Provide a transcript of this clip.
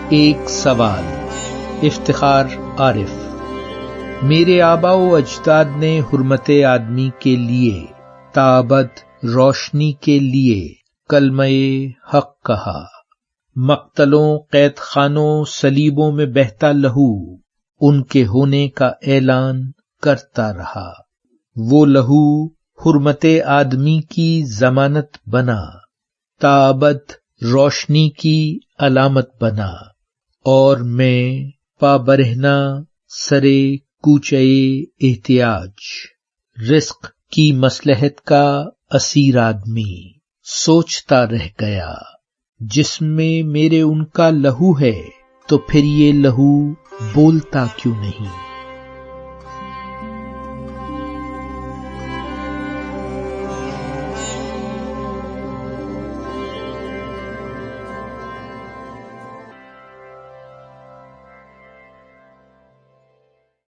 ایک سوال، افتخار عارف۔ میرے آبا و اجداد نے حرمت آدمی کے لیے تابد روشنی کے لیے کلمہ حق کہا۔ مقتلوں، قید خانوں، صلیبوں میں بہتا لہو ان کے ہونے کا اعلان کرتا رہا۔ وہ لہو حرمت آدمی کی ضمانت بنا، تابد روشنی کی علامت بنا، اور میں پابرہنہ سرے کوچے احتیاج، رزق کی مصلحت کا اسیر آدمی سوچتا رہ گیا، جس میں میرے ان کا لہو ہے تو پھر یہ لہو بولتا کیوں نہیں؟